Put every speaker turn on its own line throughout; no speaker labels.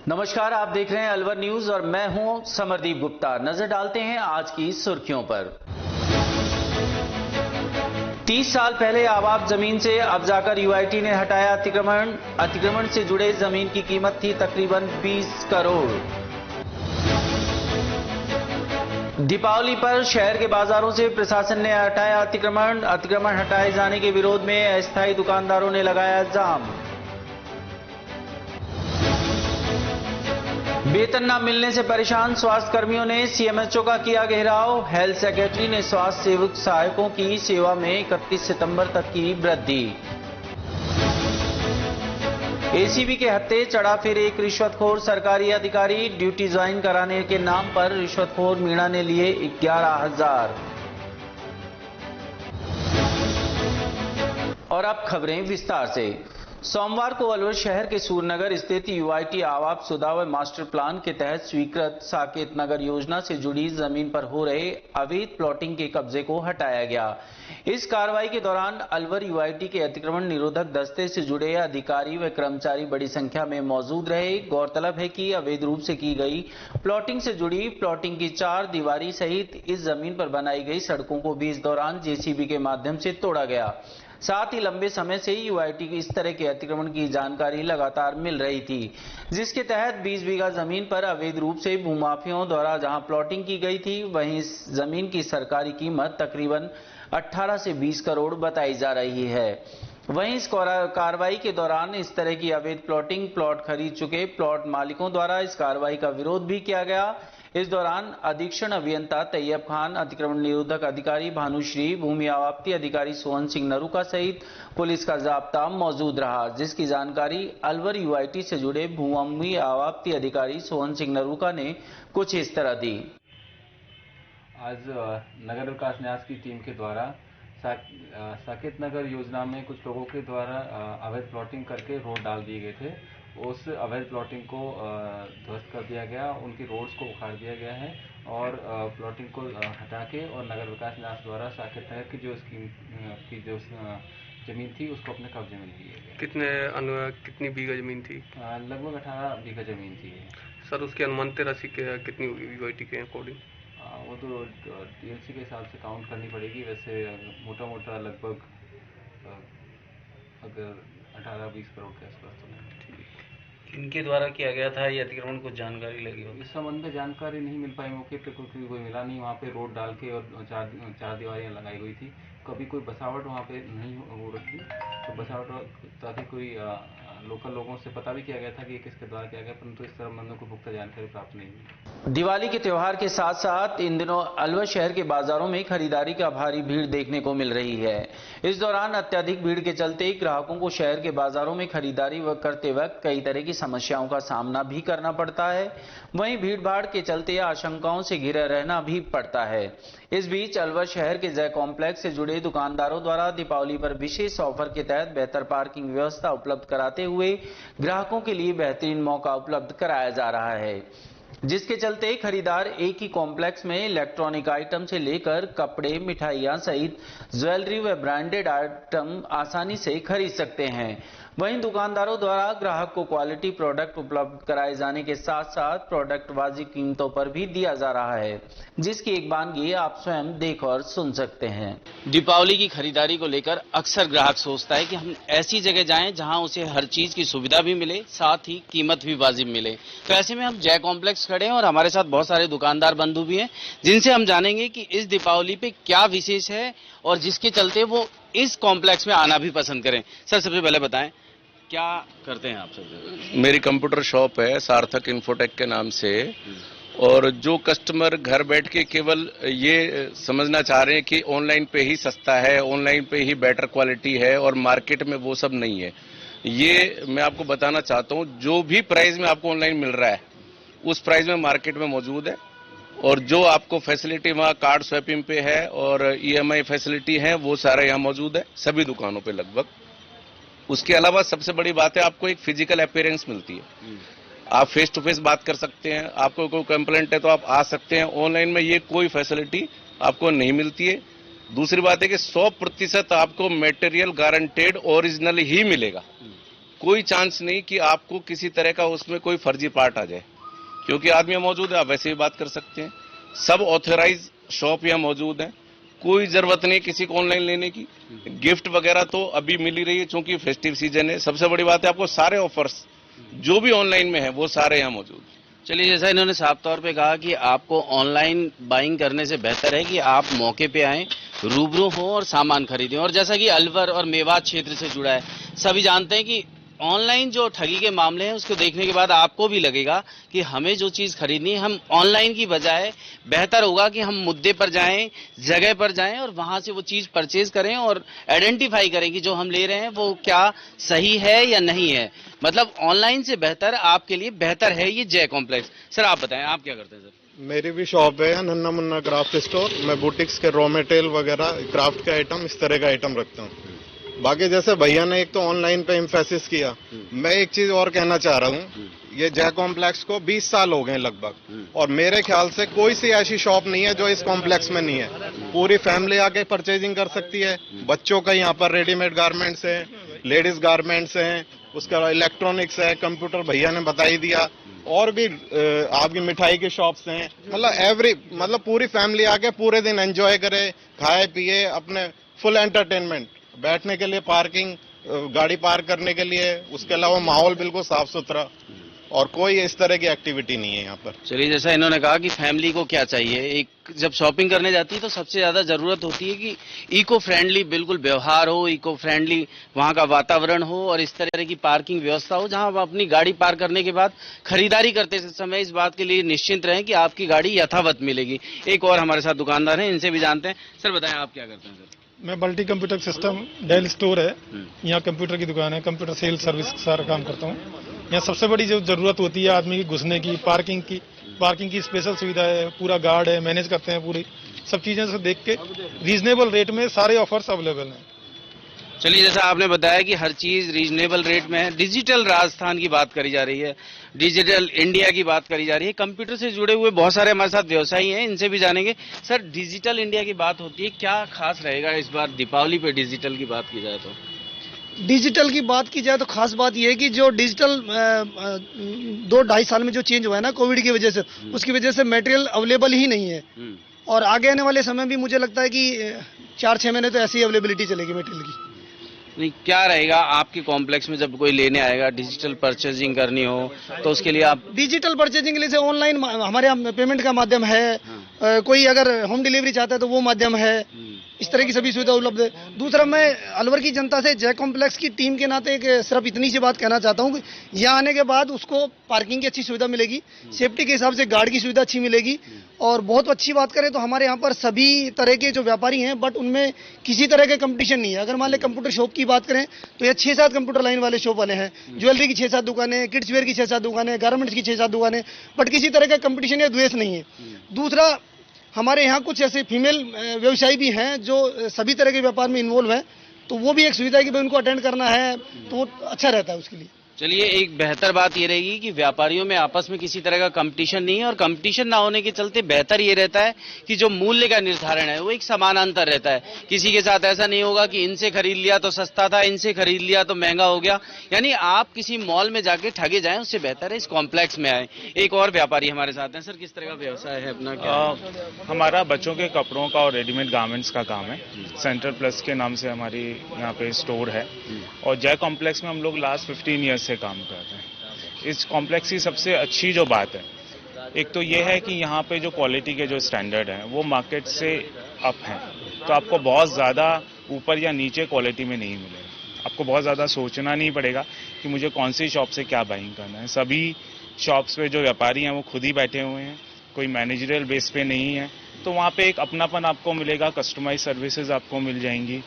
नमस्कार, आप देख रहे हैं अलवर न्यूज और मैं हूं समरदीप गुप्ता। नजर डालते हैं आज की सुर्खियों पर। 30 साल पहले आवाब जमीन से अब जाकर यूआईटी ने हटाया अतिक्रमण। अतिक्रमण से जुड़े जमीन की कीमत थी तकरीबन 20 करोड़। दीपावली पर शहर के बाजारों से प्रशासन ने हटाया अतिक्रमण। अतिक्रमण हटाए जाने के विरोध में अस्थायी दुकानदारों ने लगाया जाम। वेतन न मिलने से परेशान स्वास्थ्य कर्मियों ने सीएमएचओ का किया घेराव। हेल्थ सेक्रेटरी ने स्वास्थ्य सेवक सहायकों की सेवा में 31 सितंबर तक की वृद्धि। एसीबी के हत्थे चढ़ा फिर एक रिश्वतखोर सरकारी अधिकारी। ड्यूटी ज्वाइन कराने के नाम पर रिश्वतखोर मीणा ने लिए 11,000। और अब खबरें विस्तार से। सोमवार को अलवर शहर के सूरनगर स्थित यूआईटी आवाब सुधा व मास्टर प्लान के तहत स्वीकृत साकेत नगर योजना से जुड़ी जमीन पर हो रहे अवैध प्लॉटिंग के कब्जे को हटाया गया। इस कार्रवाई के दौरान अलवर यूआईटी के अतिक्रमण निरोधक दस्ते से जुड़े अधिकारी व कर्मचारी बड़ी संख्या में मौजूद रहे। गौरतलब है कि अवैध रूप से की गई प्लॉटिंग से जुड़ी प्लॉटिंग की 4 दीवारी सहित इस जमीन पर बनाई गई सड़कों को भी इस दौरान जेसीबी के माध्यम से तोड़ा गया। साथ ही लंबे समय से यूआईटी की इस तरह के अतिक्रमण की जानकारी लगातार मिल रही थी, जिसके तहत 20 बीघा जमीन पर अवैध रूप से भूमाफियाओं द्वारा जहां प्लॉटिंग की गई थी, वहीं इस जमीन की सरकारी कीमत तकरीबन 18 से 20 करोड़ बताई जा रही है। वहीं इस कार्रवाई के दौरान इस तरह की अवैध प्लॉट खरीद चुके प्लॉट मालिकों द्वारा इस कार्रवाई का विरोध भी किया गया। इस दौरान अधीक्षण अभियंता तैयब खान, अतिक्रमण निरोधक अधिकारी भानुश्री, भूमि आवाप्ति अधिकारी सोहन सिंह नरूका सहित पुलिस का जाब्ता मौजूद रहा, जिसकी जानकारी अलवर यूआईटी से जुड़े भूमि आवाप्ति अधिकारी सोहन सिंह नरूका ने कुछ इस तरह दी।
आज नगर विकास न्यास की टीम के द्वारा साकेत नगर योजना में कुछ लोगों के द्वारा अवैध प्लॉटिंग करके रोड डाल दिए गए थे। उस अवैध प्लॉटिंग को ध्वस्त कर दिया गया, उनकी रोड्स को उखाड़ दिया गया है और प्लॉटिंग को हटा के और नगर विकास न्यास द्वारा साकेत नगर की जो स्कीम की जो जमीन थी उसको अपने कब्जे में लिए गया।
कितनी बीघा जमीन थी?
लगभग 18 बीघा जमीन थी।
सर, उसकी अनुमानित राशि कितनी होगी यूआईटी के अकॉर्डिंग?
वो तो डीएलसी के हिसाब से काउंट करनी पड़ेगी। वैसे मोटा मोटा लगभग अगर 18-20 करोड़ के आसपास तो
इनके द्वारा किया गया था ये अतिक्रमण, कुछ जानकारी लगी हो?
इस संबंध में जानकारी नहीं मिल पाई। मौके पे कोई मिला नहीं। वहाँ पे रोड डाल के और चार दीवारियाँ लगाई हुई थी। कभी कोई बसावट वहाँ पे नहीं हो रखी, तो बसावट ताकि कोई लोकल लोगों से पता भी किया गया था कि ये किसके द्वारा किया गया, परंतु इस संबंध में कोई पुख्ता जानकारी प्राप्त नहीं हुई।
दिवाली के त्योहार के साथ साथ इन दिनों अलवर शहर के बाजारों में खरीदारी का भारी भीड़ देखने को मिल रही है। इस दौरान अत्यधिक भीड़ के चलते ग्राहकों को शहर के बाजारों में खरीदारी करते वक्त कई तरह की समस्याओं का सामना भी करना पड़ता है। वहीं भीड़ भाड़ के चलते आशंकाओं से घिरे रहना भी पड़ता है। इस बीच अलवर शहर के जय कॉम्प्लेक्स से जुड़े दुकानदारों द्वारा दीपावली पर विशेष ऑफर के तहत बेहतर पार्किंग व्यवस्था उपलब्ध कराते हुए ग्राहकों के लिए बेहतरीन मौका उपलब्ध कराया जा रहा है, जिसके चलते खरीदार एक ही कॉम्प्लेक्स में इलेक्ट्रॉनिक आइटम से लेकर कपड़े, मिठाइयां सहित ज्वेलरी व ब्रांडेड आइटम आसानी से खरीद सकते हैं। वहीं दुकानदारों द्वारा ग्राहक को क्वालिटी प्रोडक्ट उपलब्ध कराए जाने के साथ साथ प्रोडक्ट वाजिब कीमतों पर भी दिया जा रहा है, जिसकी एक बानगी आप स्वयं देख और सुन सकते हैं। दीपावली की खरीदारी को लेकर अक्सर ग्राहक सोचता है कि हम ऐसी जगह जाएं जहां उसे हर चीज की सुविधा भी मिले, साथ ही कीमत भी वाजिब मिले। तो ऐसे में हम जय कॉम्प्लेक्स खड़े हैं और हमारे साथ बहुत सारे दुकानदार बंधु भी हैं, जिनसे हम जानेंगे कि इस दीपावली पे क्या विशेष है और जिसके चलते वो इस कॉम्प्लेक्स में आना भी पसंद करें। सर, सबसे पहले बताएं क्या करते हैं आप सब?
मेरी कंप्यूटर शॉप है सार्थक इन्फोटेक के नाम से, और जो कस्टमर घर बैठ के केवल ये समझना चाह रहे हैं कि ऑनलाइन पे ही सस्ता है, ऑनलाइन पे ही बेटर क्वालिटी है और मार्केट में वो सब नहीं है, ये मैं आपको बताना चाहता हूँ। जो भी प्राइस में आपको ऑनलाइन मिल रहा है उस प्राइस में मार्केट में मौजूद है, और जो आपको फैसिलिटी वहाँ कार्ड स्वैपिंग पे है और ईएमआई फैसिलिटी है वो सारा यहाँ मौजूद है सभी दुकानों पे लगभग। उसके अलावा सबसे बड़ी बात है, आपको एक फिजिकल अपीयरेंस मिलती है। आप फेस टू फेस बात कर सकते हैं, आपको कोई कंप्लेंट है तो आप आ सकते हैं। ऑनलाइन में ये कोई फैसिलिटी आपको नहीं मिलती है। दूसरी बात है कि 100% आपको मटेरियल गारंटेड ओरिजिनल ही मिलेगा। कोई चांस नहीं कि आपको किसी तरह का उसमें कोई फर्जी पार्ट आ जाए, क्योंकि आदमी मौजूद है, आप वैसे भी बात कर सकते हैं। सब ऑथराइज शॉप यहाँ मौजूद है, कोई जरूरत नहीं किसी को ऑनलाइन लेने की। गिफ्ट वगैरह तो अभी मिल ही रही है, क्योंकि फेस्टिव सीजन है। सबसे बड़ी बात है, आपको सारे ऑफर्स जो भी ऑनलाइन में है वो सारे यहाँ मौजूद हैं।
चलिए, जैसा इन्होंने साफ तौर पे कहा कि आपको ऑनलाइन बाइंग करने से बेहतर है कि आप मौके पे आएं, रूबरू हो और सामान खरीदें। और जैसा कि अलवर और मेवात क्षेत्र से जुड़ा है, सभी जानते हैं कि ऑनलाइन जो ठगी के मामले हैं उसको देखने के बाद आपको भी लगेगा कि हमें जो चीज़ खरीदनी है हम ऑनलाइन की बजाय बेहतर होगा कि हम मुद्दे पर जाएं, जगह पर जाएं और वहां से वो चीज़ परचेज करें और आइडेंटिफाई करें कि जो हम ले रहे हैं वो क्या सही है या नहीं है। मतलब ऑनलाइन से बेहतर आपके लिए बेहतर है ये जय कॉम्प्लेक्स। सर आप बताएं, आप क्या करते हैं? सर
मेरी भी शॉप है नन्ना मुन्ना क्राफ्ट स्टोर। मैं बुटीक्स के रॉ मटेरियल वगैरह, क्राफ्ट के आइटम, इस तरह का आइटम रखता हूँ। बाकी जैसे भैया ने एक तो ऑनलाइन पे एम्फेसिस किया, मैं एक चीज और कहना चाह रहा हूँ। ये जय कॉम्प्लेक्स को 20 साल हो गए लगभग, और मेरे ख्याल से कोई सी ऐसी शॉप नहीं है जो इस कॉम्प्लेक्स में नहीं है। पूरी फैमिली आके परचेजिंग कर सकती है। बच्चों का यहाँ पर रेडीमेड गारमेंट्स है, लेडीज गारमेंट्स हैं, उसके अलावा इलेक्ट्रॉनिक्स है, कंप्यूटर भैया ने बता ही दिया, और भी आपकी मिठाई की शॉप्स हैं। मतलब पूरी फैमिली आके पूरे दिन एंजॉय करे, खाए पिए, अपने फुल एंटरटेनमेंट, बैठने के लिए पार्किंग, गाड़ी पार्क करने के लिए, उसके अलावा माहौल बिल्कुल साफ सुथरा, और कोई इस तरह की एक्टिविटी नहीं है यहाँ पर।
चलिए, जैसा इन्होंने कहा कि फैमिली को क्या चाहिए, एक जब शॉपिंग करने जाती है तो सबसे ज्यादा जरूरत होती है कि इको फ्रेंडली बिल्कुल व्यवहार हो, इको फ्रेंडली वहाँ का वातावरण हो और इस तरह की पार्किंग व्यवस्था हो जहाँ आप अपनी गाड़ी पार्क करने के बाद खरीदारी करते समय इस बात के लिए निश्चिंत रहें कि आपकी गाड़ी यथावत मिलेगी। एक और हमारे साथ दुकानदार हैं, इनसे भी जानते हैं। सर बताएं, आप क्या करते हैं? सर
मैं multi computer system Dell store है, यहाँ कंप्यूटर की दुकान है, कंप्यूटर सेल सर्विस सारा काम करता हूँ। यहाँ सबसे बड़ी जो जरूरत होती है आदमी की घुसने की, पार्किंग की स्पेशल सुविधा है, पूरा गार्ड है, मैनेज करते हैं पूरी सब चीजें से देख के रीजनेबल रेट में सारे ऑफर्स अवेलेबल हैं।
चलिए, जैसा आपने बताया कि हर चीज रीजनेबल रेट में है, डिजिटल राजस्थान की बात करी जा रही है, डिजिटल इंडिया की बात करी जा रही है, कंप्यूटर से जुड़े हुए बहुत सारे हमारे साथ व्यवसायी हैं, इनसे भी जानेंगे। सर, डिजिटल इंडिया की बात होती है, क्या खास रहेगा इस बार दीपावली पे डिजिटल की बात की जाए तो?
डिजिटल की बात की जाए तो खास बात यह है कि जो डिजिटल 2-2.5 साल में जो चेंज हुआ है ना कोविड की वजह से, उसकी वजह से मटेरियल अवेलेबल ही नहीं है, और आगे आने वाले समय भी मुझे लगता है कि 4-6 महीने तो ऐसी ही अवेलेबिलिटी चलेगी मटेरियल की।
नहीं, क्या रहेगा आपके कॉम्प्लेक्स में जब कोई लेने आएगा, डिजिटल परचेजिंग करनी हो तो उसके लिए आप? डिजिटल
परचेजिंग के लिए ऑनलाइन हमारे यहाँ पेमेंट का माध्यम है, कोई अगर होम डिलीवरी चाहता है तो वो माध्यम है, इस तरह की सभी सुविधा उपलब्ध है। दूसरा, मैं अलवर की जनता से जय कॉम्प्लेक्स की टीम के नाते सिर्फ इतनी सी बात कहना चाहता हूँ कि यहाँ आने के बाद उसको पार्किंग की अच्छी सुविधा मिलेगी, सेफ्टी के हिसाब से गार्ड की सुविधा अच्छी मिलेगी, और बहुत अच्छी बात करें तो हमारे यहाँ पर सभी तरह के जो व्यापारी हैं, बट उनमें किसी तरह का कंपटीशन नहीं है। अगर मान लें कंप्यूटर शॉप की बात करें तो ये 6-7 कंप्यूटर लाइन वाले शॉप वाले हैं, ज्वेलरी की 6-7 दुकानें, किड्स वेयर की 6-7 दुकानें, गारमेंट्स की 6-7 दुकानें, बट किसी तरह का कंपटीशन या द्वेष नहीं है। दूसरा, हमारे यहाँ कुछ ऐसे फीमेल व्यवसायी भी हैं जो सभी तरह के व्यापार में इन्वॉल्व हैं, तो वो भी एक सुविधा है कि भाई उनको अटेंड करना है तो वो अच्छा रहता है उसके लिए।
चलिए, एक बेहतर बात ये रहेगी कि व्यापारियों में आपस में किसी तरह का कंपटीशन नहीं है, और कंपटीशन ना होने के चलते बेहतर ये रहता है कि जो मूल्य का निर्धारण है वो एक समानांतर रहता है। किसी के साथ ऐसा नहीं होगा कि इनसे खरीद लिया तो सस्ता था, इनसे खरीद लिया तो महंगा हो गया। यानी आप किसी मॉल में जाके ठगे जाएं उससे बेहतर है इस कॉम्प्लेक्स में आए। एक और व्यापारी हमारे साथ हैं। सर, किस तरह का व्यवसाय है अपना? क्या
हमारा बच्चों के कपड़ों का और रेडीमेड गारमेंट्स का काम है। सेंटर प्लस के नाम से हमारी यहाँ पे स्टोर है, और जय कॉम्प्लेक्स में हम लोग लास्ट 15 ईयर्स से काम कर रहे हैं। इस कॉम्प्लेक्स की सबसे अच्छी जो बात है, एक तो ये है कि यहाँ पे जो क्वालिटी के जो स्टैंडर्ड हैं वो मार्केट से अप हैं, तो आपको बहुत ज़्यादा ऊपर या नीचे क्वालिटी में नहीं मिलेगा। आपको बहुत ज़्यादा सोचना नहीं पड़ेगा कि मुझे कौन सी शॉप से क्या बाइंग करना है। सभी शॉप्स पे जो व्यापारी हैं वो खुद ही बैठे हुए हैं, कोई मैनेजरियल बेस पे नहीं है, तो वहाँ पे एक अपनापन आपको मिलेगा, कस्टमाइज सर्विसेज आपको मिल जाएंगी,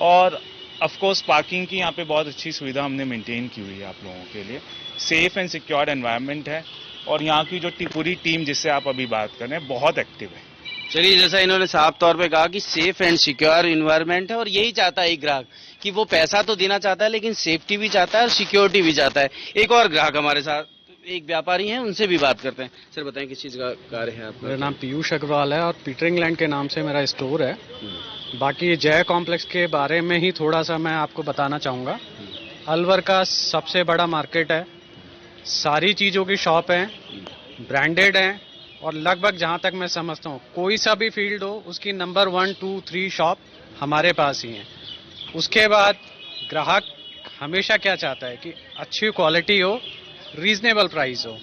और ऑफ कोर्स पार्किंग की यहाँ पे बहुत अच्छी सुविधा हमने मेंटेन की हुई है आप लोगों के लिए। सेफ एंड सिक्योर एनवायरनमेंट है, और यहाँ की जो पूरी टीम जिससे आप अभी बात कर रहे हैं बहुत एक्टिव है।
चलिए, जैसा इन्होंने साफ तौर पे कहा कि सेफ एंड सिक्योर एनवायरनमेंट है, और यही चाहता है एक ग्राहक कि वो पैसा तो देना चाहता है लेकिन सेफ्टी भी चाहता है और सिक्योरिटी भी चाहता है। एक और ग्राहक हमारे साथ, एक व्यापारी हैं, उनसे भी बात करते हैं। सर बताएं, किस चीज़ का कार्य है आपका?
मेरा नाम पीयूष अग्रवाल है और पीटर इंग्लैंड के नाम से मेरा स्टोर है। बाकी जय कॉम्प्लेक्स के बारे में ही थोड़ा सा मैं आपको बताना चाहूँगा अलवर का सबसे बड़ा मार्केट है, सारी चीज़ों की शॉप है, ब्रांडेड है और लगभग जहां तक मैं समझता हूं कोई सा भी फील्ड हो उसकी नंबर 1, 2, 3 शॉप हमारे पास ही है। उसके बाद ग्राहक हमेशा क्या चाहता है कि अच्छी क्वालिटी हो, रीजनेबल प्राइस हो,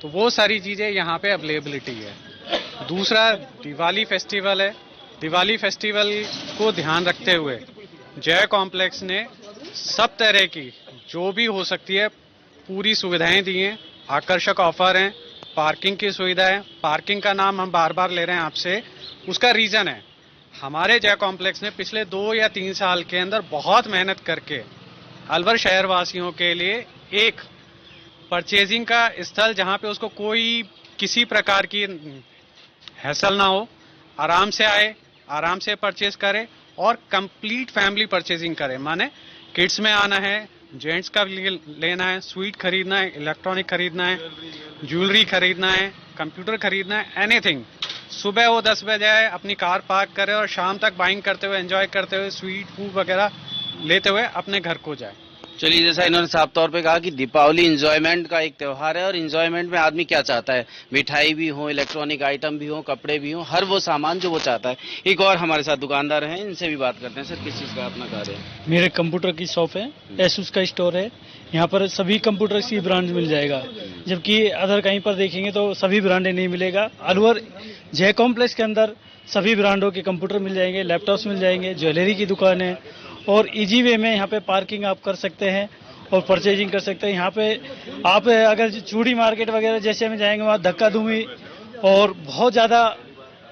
तो वो सारी चीज़ें यहाँ पे अवेलेबिलिटी है। दूसरा दिवाली फेस्टिवल है, दिवाली फेस्टिवल को ध्यान रखते हुए जय कॉम्प्लेक्स ने सब तरह की जो भी हो सकती है पूरी सुविधाएं दी हैं, आकर्षक ऑफर हैं, पार्किंग की सुविधा है। पार्किंग का नाम हम बार बार ले रहे हैं आपसे, उसका रीजन है हमारे जय कॉम्प्लेक्स ने पिछले 2 या 3 साल के अंदर बहुत मेहनत करके अलवर शहर वासियों के लिए एक परचेजिंग का स्थल जहां पे उसको कोई किसी प्रकार की हैसल ना हो, आराम से आए, आराम से परचेज करे और कंप्लीट फैमिली परचेजिंग करे। माने किड्स में आना है, जेंट्स का लेना है, स्वीट खरीदना है, इलेक्ट्रॉनिक खरीदना है, ज्वेलरी खरीदना है, कंप्यूटर खरीदना है, एनीथिंग। सुबह वो 10 बजे आए, अपनी कार पार्क करे और शाम तक बाइंग करते हुए, एंजॉय करते हुए, स्वीट फूड वगैरह लेते हुए अपने घर को जाए।
चलिए, जैसा इन्होंने साफ तौर पे कहा कि दीपावली इंजॉयमेंट का एक त्योहार है और इंजॉयमेंट में आदमी क्या चाहता है, मिठाई भी हो, इलेक्ट्रॉनिक आइटम भी हो, कपड़े भी हो, हर वो सामान जो वो चाहता है। एक और हमारे साथ दुकानदार हैं, इनसे भी बात करते हैं। सर, किस चीज का अपना कार्य है?
मेरे कंप्यूटर की शॉप है, एसूस का स्टोर है। यहाँ पर सभी कंप्यूटर की ब्रांड मिल जाएगा, जबकि अदर कहीं पर देखेंगे तो सभी ब्रांडें नहीं मिलेगा। अलवर जय कॉम्प्लेक्स के अंदर सभी ब्रांडों के कंप्यूटर मिल जाएंगे, लैपटॉप्स मिल जाएंगे, ज्वेलरी की दुकान है और इजी वे में यहाँ पे पार्किंग आप कर सकते हैं और परचेजिंग कर सकते हैं। यहाँ पे आप अगर चूड़ी मार्केट वगैरह जैसे में जाएंगे वहाँ धक्का धूमी और बहुत ज़्यादा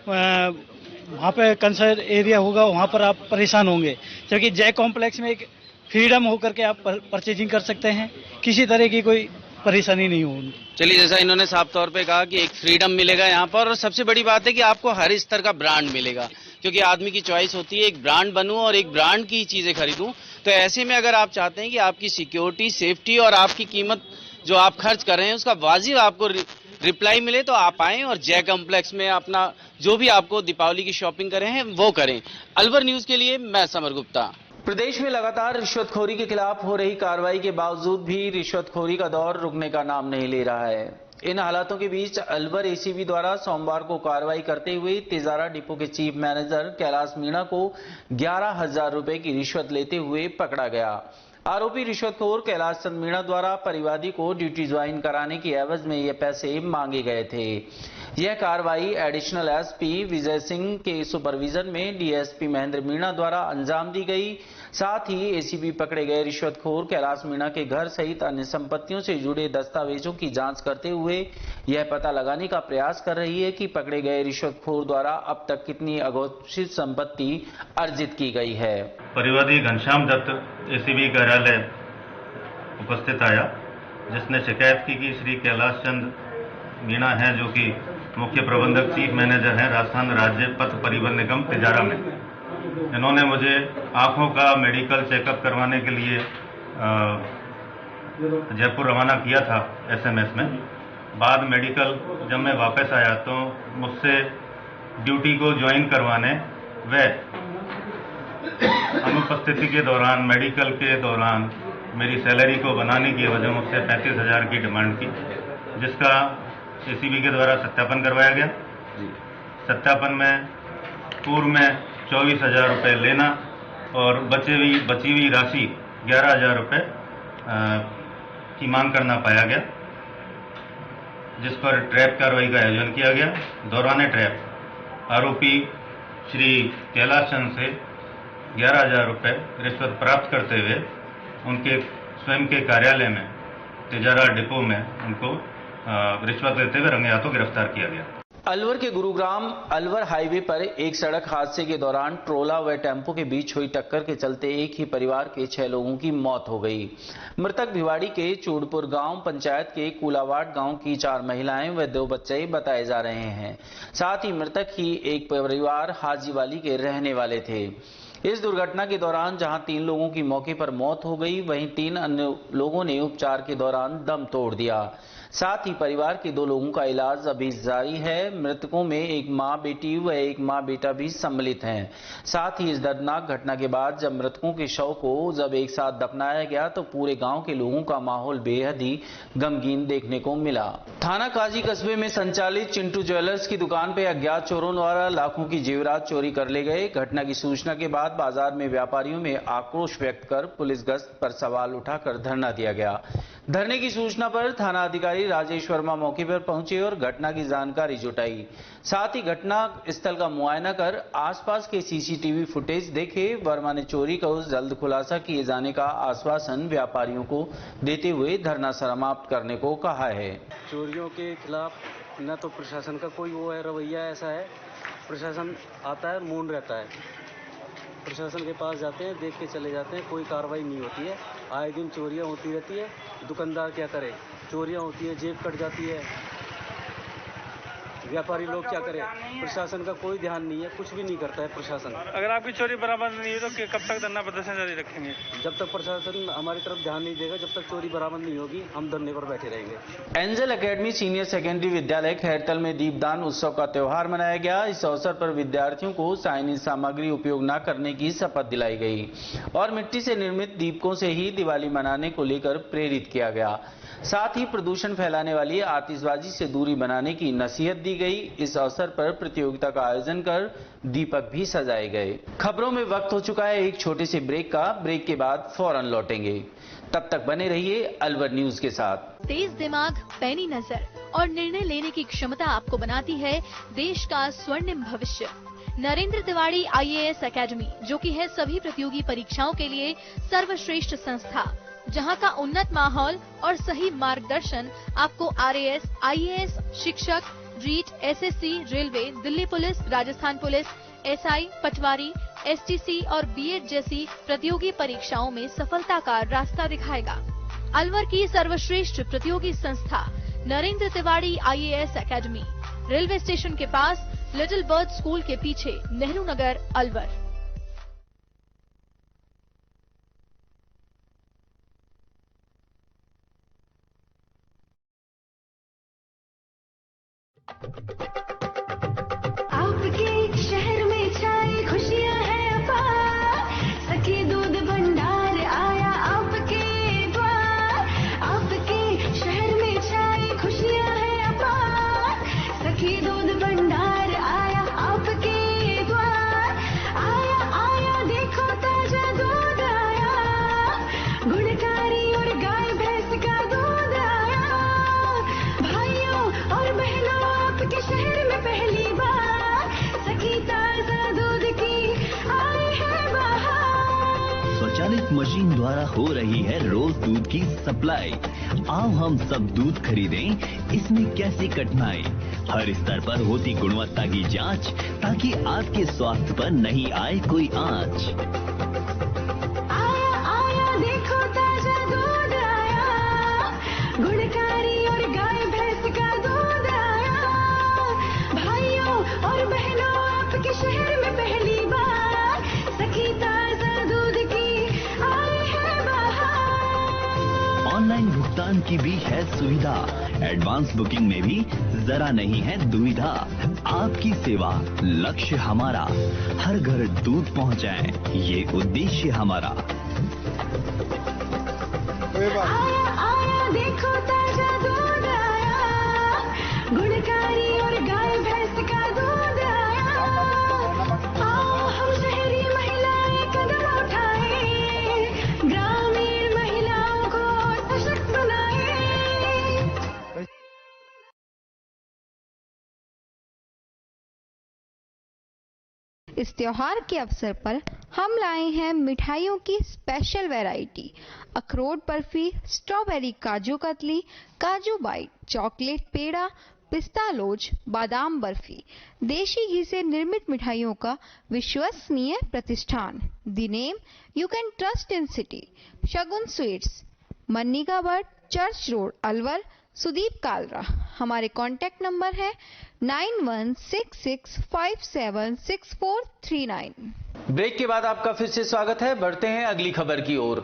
वहाँ पे कंसर्ट एरिया होगा, वहाँ पर आप परेशान होंगे। जबकि जय कॉम्प्लेक्स में एक फ्रीडम होकर के आप परचेजिंग कर सकते हैं, किसी तरह की कोई परेशानी नहीं होगी।
चलिए, जैसा इन्होंने साफ तौर पे कहा कि एक फ्रीडम मिलेगा यहाँ पर और सबसे बड़ी बात है कि आपको हर स्तर का ब्रांड मिलेगा, क्योंकि आदमी की चॉइस होती है एक ब्रांड बनूं और एक ब्रांड की चीजें खरीदूं। तो ऐसे में अगर आप चाहते हैं कि आपकी सिक्योरिटी, सेफ्टी और आपकी कीमत जो आप खर्च कर रहे हैं उसका वाजिब आपको रिप्लाई मिले, तो आप आएं और जय कॉम्प्लेक्स में अपना जो भी आपको दीपावली की शॉपिंग करें हैं वो करें। अलवर न्यूज के लिए मैं समर गुप्ता। प्रदेश में लगातार रिश्वतखोरी के खिलाफ हो रही कार्रवाई के बावजूद भी रिश्वतखोरी का दौर रुकने का नाम नहीं ले रहा है। इन हालातों के बीच अलवर एसीबी द्वारा सोमवार को कार्रवाई करते हुए तिजारा डिपो के चीफ मैनेजर कैलाश मीणा को 11,000 रुपए की रिश्वत लेते हुए पकड़ा गया। आरोपी रिश्वतखोर कैलाश चंद मीणा द्वारा परिवादी को ड्यूटी ज्वाइन कराने की एवज में ये पैसे मांगे गए थे। यह कार्रवाई एडिशनल एसपी विजय सिंह के सुपरविजन में डीएसपी महेंद्र मीणा द्वारा अंजाम दी गई। साथ ही एसीबी पकड़े गए रिश्वतखोर कैलाश मीणा के घर सहित अन्य संपत्तियों से जुड़े दस्तावेजों की जांच करते हुए यह पता लगाने का प्रयास कर रही है कि पकड़े गए रिश्वतखोर द्वारा अब तक कितनी अघोषित संपत्ति अर्जित की गई है।
परिवादी घनश्याम दत्त एसीबी कार्यालय उपस्थित आया, जिसने शिकायत की कि श्री कैलाश चंद मीणा हैं, जो कि मुख्य प्रबंधक चीफ मैनेजर हैं राजस्थान राज्य पथ परिवहन निगम तिजारा में। इन्होंने मुझे आंखों का मेडिकल चेकअप करवाने के लिए जयपुर रवाना किया था एसएमएस में। बाद मेडिकल जब मैं वापस आया तो मुझसे ड्यूटी को ज्वाइन करवाने व अनुपस्थिति के दौरान, मेडिकल के दौरान मेरी सैलरी को बनाने की वजह मुझसे 35,000 की डिमांड की, जिसका एसीबी के द्वारा सत्यापन करवाया गया। सत्यापन में पूर्व में 24,000 रुपये लेना और बची हुई राशि 11,000 रुपये की मांग करना पाया गया, जिस पर ट्रैप कार्रवाई का आयोजन किया गया। दौरान ट्रैप आरोपी श्री कैलाश चंद से 11,000 रुपये रिश्वत प्राप्त करते हुए उनके स्वयं के कार्यालय में तिजारा डिपो में उनको रिश्वत लेते हुए रंगे हाथों गिरफ्तार किया गया।
अलवर के गुरुग्राम अलवर हाईवे पर एक सड़क हादसे के दौरान ट्रोला व टेम्पो के बीच हुई टक्कर के चलते एक ही परिवार के 6 लोगों की मौत हो गई। मृतक भिवाड़ी के चूड़पुर गांव पंचायत के कुलावाट गांव की 4 महिलाएं व 2 बच्चे बताए जा रहे हैं। साथ ही मृतक ही एक परिवार हाजीवाली के रहने वाले थे। इस दुर्घटना के दौरान जहां 3 लोगों की मौके पर मौत हो गई, वहीं 3 अन्य लोगों ने उपचार के दौरान दम तोड़ दिया। साथ ही परिवार के 2 लोगों का इलाज अभी जारी है। मृतकों में एक मां बेटी व एक मां बेटा भी सम्मिलित हैं। साथ ही इस दर्दनाक घटना के बाद जब मृतकों के शव को जब एक साथ दफनाया गया तो पूरे गांव के लोगों का माहौल बेहद ही गमगीन देखने को मिला। थाना काजी कस्बे में संचालित चिंटू ज्वेलर्स की दुकान पर अज्ञात चोरों द्वारा लाखों की जेवरात चोरी कर ले गए। घटना की सूचना के बाद बाजार में व्यापारियों में आक्रोश व्यक्त कर पुलिस गश्त पर सवाल उठाकर धरना दिया गया। धरने की सूचना पर थाना अधिकारी राजेश वर्मा मौके पर पहुंचे और घटना की जानकारी जुटाई। साथ ही घटना स्थल का मुआयना कर आसपास के सीसीटीवी फुटेज देखे। वर्मा ने चोरी का जल्द खुलासा किए जाने का आश्वासन व्यापारियों को देते हुए धरना समाप्त करने को कहा है।
चोरियों के खिलाफ न तो प्रशासन का कोई वो है रवैया ऐसा है, प्रशासन आता है और मौन रहता है। प्रशासन के पास जाते हैं, देख के चले जाते हैं, कोई कार्रवाई नहीं होती है। आए दिन चोरियां होती रहती है। दुकानदार क्या करे, चोरियां होती है, जेब कट जाती है। व्यापारी लोग क्या करें, प्रशासन का कोई ध्यान नहीं है, कुछ भी नहीं करता है प्रशासन।
अगर आपकी चोरी बरामद नहीं है तो कब तक धरना प्रदर्शन जारी रखेंगे?
जब तक प्रशासन हमारी तरफ ध्यान नहीं देगा, जब तक चोरी बरामद नहीं होगी, हम धरने पर बैठे रहेंगे।
एंजल एकेडमी सीनियर सेकेंडरी विद्यालय खैरतल में दीपदान उत्सव का त्योहार मनाया गया। इस अवसर पर विद्यार्थियों को चाइनीज सामग्री उपयोग न करने की शपथ दिलाई गई और मिट्टी से निर्मित दीपकों से ही दिवाली मनाने को लेकर प्रेरित किया गया। साथ ही प्रदूषण फैलाने वाली आतिशबाजी से दूरी बनाने की नसीहत दी गई। इस अवसर पर प्रतियोगिता का आयोजन कर दीपक भी सजाए गए। खबरों में वक्त हो चुका है एक छोटे से ब्रेक का। ब्रेक के बाद फौरन लौटेंगे, तब तक बने रहिए अलवर न्यूज के साथ।
तेज दिमाग, पैनी नजर और निर्णय लेने की क्षमता आपको बनाती है देश का स्वर्णिम भविष्य। नरेंद्र तिवारी IAS एकेडमी, जो कि है सभी प्रतियोगी परीक्षाओं के लिए सर्वश्रेष्ठ संस्था, जहां का उन्नत माहौल और सही मार्गदर्शन आपको RAS, IAS, शिक्षक, REET, SSC, railway, Delhi police, Rajasthan police, SI, patwari, STC और BEd जैसी प्रतियोगी परीक्षाओं में सफलता का रास्ता दिखाएगा। अलवर की सर्वश्रेष्ठ प्रतियोगी संस्था Narendra Tiwari IAS academy, railway station के पास, लिटिल बर्ड स्कूल के पीछे, नेहरू नगर, अलवर।
आपके शहर में छाई खुशियां हैं अपार, सखी दूध भंडार आया आपके द्वार। आपके शहर में छाई खुशियां हैं अपार, सखी दूध भंडार आया आपके द्वार। आया आया देखो ताजा दूध आया, गुणकारी और गाय भैंस का दूध आया। भाइयों और बहनों आपके शहर में पहली बार सखी ताजा दूध की आई है बहार।
स्वचालित मशीन द्वारा हो रही है रोज दूध की सप्लाई। आओ हम सब दूध खरीदें, इसमें कैसी कठिनाई। हर स्तर पर होती गुणवत्ता की जांच, ताकि आपके स्वास्थ्य पर नहीं आए कोई आंच।
आया आया देखो ताजा दूध आया, गुणकारी और गाय भैंस का दूध आया। भाइयों और बहनों आपके शहर में पहली बार सखी ताजा दूध की आई है बहार।
ऑनलाइन भुगतान की भी है सुविधा, एडवांस बुकिंग में भी जरा नहीं है दुविधा। आपकी सेवा लक्ष्य हमारा, हर घर दूध पहुंचाएं, ये उद्देश्य हमारा।
आया आया देखो ताजा दूध आया, गुणकारी और गाय भैंस का दूध आया। आओ हम शहरी महिलाएं कदम उठाएं, ग्रामीण महिलाओं को सशक्त बनाएं।
इस त्योहार के अवसर पर हम लाए हैं मिठाइयों की स्पेशल वैरायटी, अखरोट बर्फी, स्ट्रॉबेरी काजू कतली, काजू बाइट, चॉकलेट पेड़ा, पिस्ता लोज, बादाम बर्फी। देशी घी से निर्मित मिठाइयों का विश्वसनीय प्रतिष्ठान, the name you can trust in city, Shagun sweets, Mannika Bhatt, church road, Alwar. Sudeep Kalra. हमारे कॉन्टैक्ट नंबर है 9166576439।
ब्रेक के बाद आपका फिर से स्वागत है। बढ़ते हैं अगली खबर की ओर।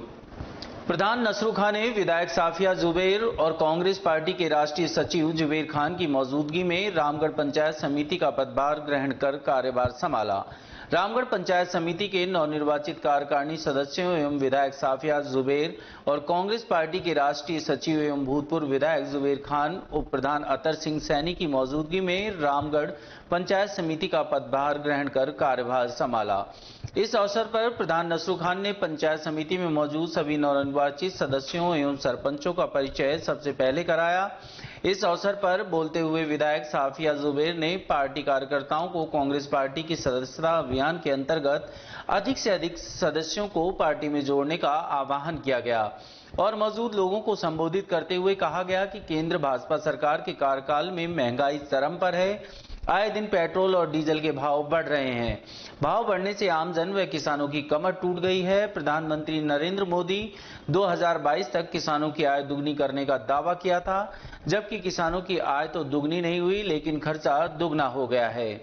प्रधान नसरू खान ने विधायक साफिया जुबैर और कांग्रेस पार्टी के राष्ट्रीय सचिव जुबैर खान की मौजूदगी में रामगढ़ पंचायत समिति का पदभार ग्रहण कर कार्यभार संभाला। रामगढ़ पंचायत समिति के नवनिर्वाचित कार्यकारिणी सदस्यों एवं विधायक साफिया जुबैर और कांग्रेस पार्टी के राष्ट्रीय सचिव एवं भूतपूर्व विधायक जुबैर खान, उप प्रधान अतर सिंह सैनी की मौजूदगी में रामगढ़ पंचायत समिति का पदभार ग्रहण कर कार्यभार संभाला। इस अवसर पर प्रधान नसरू खान ने पंचायत समिति में मौजूद सभी नवनिर्वाचित सदस्यों एवं सरपंचों का परिचय सबसे पहले कराया। इस अवसर पर बोलते हुए विधायक साफिया जुबैर ने पार्टी कार्यकर्ताओं को कांग्रेस पार्टी की सदस्यता अभियान के अंतर्गत अधिक से अधिक सदस्यों को पार्टी में जोड़ने का आह्वान किया गया और मौजूद लोगों को संबोधित करते हुए कहा गया कि केंद्र भाजपा सरकार के कार्यकाल में महंगाई चरम पर है। आए दिन पेट्रोल और डीजल के भाव बढ़ रहे हैं। भाव बढ़ने से आमजन व किसानों की कमर टूट गई है। प्रधानमंत्री नरेंद्र मोदी 2022 तक किसानों की आय दुगनी करने का दावा किया था, जबकि किसानों की आय तो दुगनी नहीं हुई लेकिन खर्चा दुगना हो गया है।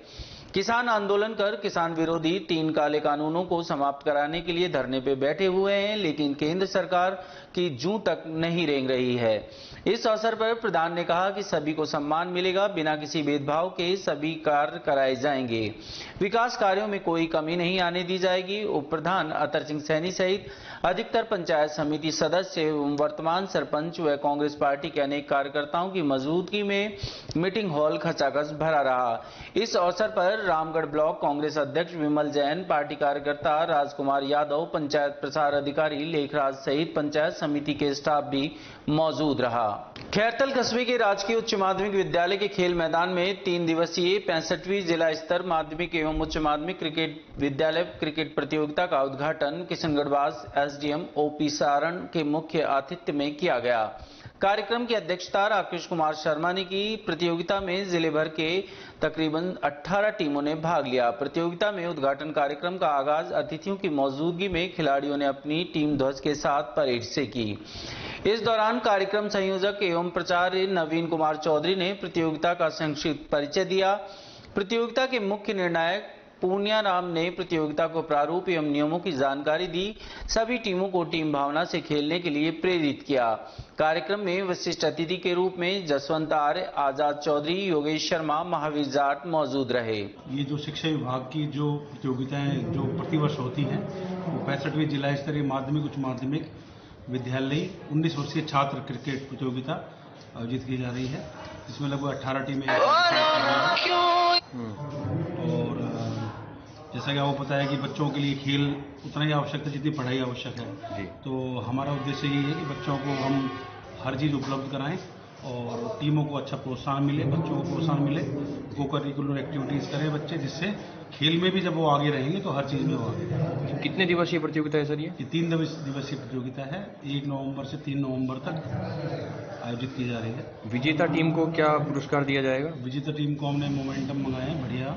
किसान आंदोलन कर किसान विरोधी 3 काले कानूनों को समाप्त कराने के लिए धरने पे बैठे हुए हैं, लेकिन केंद्र सरकार की जूं तक नहीं रेंग रही है। इस अवसर पर प्रधान ने कहा कि सभी को सम्मान मिलेगा, बिना किसी भेदभाव के सभी कार्य कराए जाएंगे, विकास कार्यों में कोई कमी नहीं आने दी जाएगी। उप प्रधान अतर सिंह सैनी सहित अधिकतर पंचायत समिति सदस्य एवं वर्तमान सरपंच व कांग्रेस पार्टी के अनेक कार्यकर्ताओं की मौजूदगी में मीटिंग हॉल खचाखच भरा रहा। इस अवसर पर रामगढ़ ब्लॉक कांग्रेस अध्यक्ष विमल जैन, पार्टी कार्यकर्ता राजकुमार यादव, पंचायत प्रसार अधिकारी लेखराज सहित पंचायत समिति के स्टाफ भी मौजूद रहा। खैरतल कस्बे के राजकीय उच्च माध्यमिक विद्यालय के खेल मैदान में 3 दिवसीय 65वीं जिला स्तर माध्यमिक एवं उच्च माध्यमिक क्रिकेट विद्यालय क्रिकेट प्रतियोगिता का उद्घाटन किशनगढ़वास एसडीएम ओपी सारण के मुख्य आतिथ्य में किया गया। कार्यक्रम की अध्यक्षता राकेश कुमार शर्मा ने की। प्रतियोगिता में जिले भर के तकरीबन 18 टीमों ने भाग लिया। प्रतियोगिता में उद्घाटन कार्यक्रम का आगाज अतिथियों की मौजूदगी में खिलाड़ियों ने अपनी टीम ध्वज के साथ परेड से की। इस दौरान कार्यक्रम संयोजक एवं प्राचार्य नवीन कुमार चौधरी ने प्रतियोगिता का संक्षिप्त परिचय दिया। प्रतियोगिता के मुख्य निर्णायक पूर्णिया राम ने प्रतियोगिता को प्रारूप एवं नियमों की जानकारी दी। सभी टीमों को टीम भावना से खेलने के लिए प्रेरित किया। कार्यक्रम में विशिष्ट अतिथि के रूप में जसवंत आर्य, आजाद चौधरी, योगेश शर्मा, महावीर जाट मौजूद रहे।
ये जो शिक्षा विभाग की जो प्रतियोगिताएं जो प्रतिवर्ष होती हैं, वो 65वीं जिला स्तरीय माध्यमिक उच्च माध्यमिक विद्यालय 19 वर्षीय छात्र क्रिकेट प्रतियोगिता आयोजित की जा रही है, जिसमें लगभग 18 टीमें और जैसा कि आपको पता है कि बच्चों के लिए खेल उतना ही आवश्यक है जितनी पढ़ाई आवश्यक है। तो हमारा उद्देश्य यही है कि बच्चों को हम हर चीज़ उपलब्ध कराएं और टीमों को अच्छा प्रोत्साहन मिले, बच्चों को प्रोत्साहन मिले, को करिकुलर एक्टिविटीज़ करें बच्चे, जिससे खेल में भी जब वो आगे रहेंगे तो हर चीज़ में वो आगे रहेंगे।
कितने दिवसीय प्रतियोगिता है सर ये?
3 दिवसीय प्रतियोगिता है, 1 नवंबर से 3 नवंबर तक आयोजित की जा रही है।
विजेता टीम को क्या पुरस्कार दिया जाएगा?
विजेता टीम को हमने मोमेंटम मंगाए हैं बढ़िया,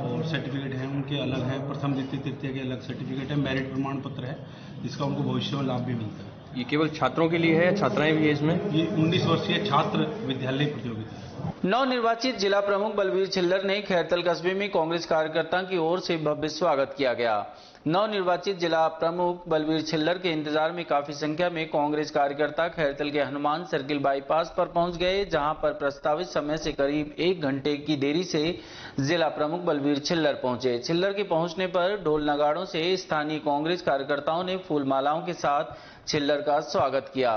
और सर्टिफिकेट हैं उनके अलग हैं, प्रथम द्वितीय तृतीय के अलग सर्टिफिकेट है, मेरिट प्रमाण पत्र है, जिसका उनको भविष्य में लाभ भी मिलता है।
ये केवल छात्रों के लिए है, छात्राएं भी है इसमें?
ये 19 वर्षीय छात्र विद्यालय प्रतियोगिता है।
नवनिर्वाचित जिला प्रमुख बलवीर छिल्लर ने खैरतल कस्बे में कांग्रेस कार्यकर्ताओं की ओर से भव्य स्वागत किया गया। नवनिर्वाचित जिला प्रमुख बलवीर छिल्लर के इंतजार में काफी संख्या में कांग्रेस कार्यकर्ता खैरतल के हनुमान सर्किल बाईपास पर पहुंच गए, जहां पर प्रस्तावित समय से करीब 1 घंटे की देरी से जिला प्रमुख बलवीर छिल्लर पहुंचे। छिल्लर के पहुंचने पर ढोल नगाड़ों से स्थानीय कांग्रेस कार्यकर्ताओं ने फूल मालाओं के साथ छिल्लर का स्वागत किया।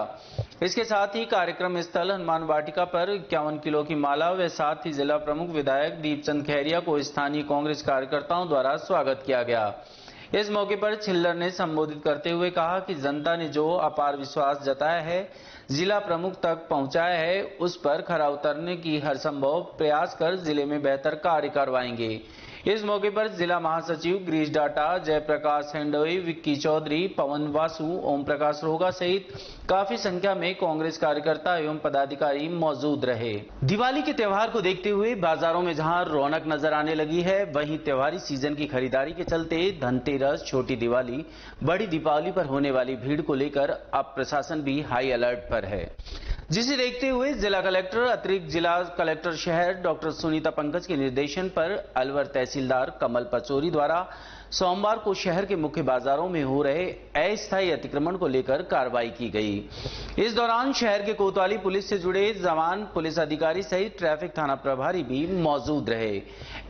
इसके साथ ही कार्यक्रम स्थल हनुमान वाटिका पर 51 किलो की माला व साथ ही जिला प्रमुख विधायक दीपचंद खैरिया को स्थानीय कांग्रेस कार्यकर्ताओं द्वारा स्वागत किया गया। इस मौके पर छिल्लर ने संबोधित करते हुए कहा कि जनता ने जो अपार विश्वास जताया है, जिला प्रमुख तक पहुंचाया है, उस पर खरा उतरने की हर संभव प्रयास कर जिले में बेहतर कार्य करवाएंगे। इस मौके पर जिला महासचिव गिरीश डाटा, जयप्रकाश हेंडोई, विक्की चौधरी, पवन वासु, ओम प्रकाश रोगा सहित काफी संख्या में कांग्रेस कार्यकर्ता एवं पदाधिकारी मौजूद रहे। दिवाली के त्योहार को देखते हुए बाजारों में जहां रौनक नजर आने लगी है, वहीं त्योहारी सीजन की खरीदारी के चलते धनतेरस, छोटी दिवाली, बड़ी दीपावली पर होने वाली भीड़ को लेकर अब प्रशासन भी हाई अलर्ट पर है, जिसे देखते हुए जिला कलेक्टर, अतिरिक्त जिला कलेक्टर शहर डॉक्टर सुनीता पंकज के निर्देशन पर अलवर तहसीलदार कमल पचौरी द्वारा सोमवार को शहर के मुख्य बाजारों में हो रहे अस्थायी अतिक्रमण को लेकर कार्रवाई की गई। इस दौरान शहर के कोतवाली पुलिस से जुड़े जवान, पुलिस अधिकारी सहित ट्रैफिक थाना प्रभारी भी मौजूद रहे।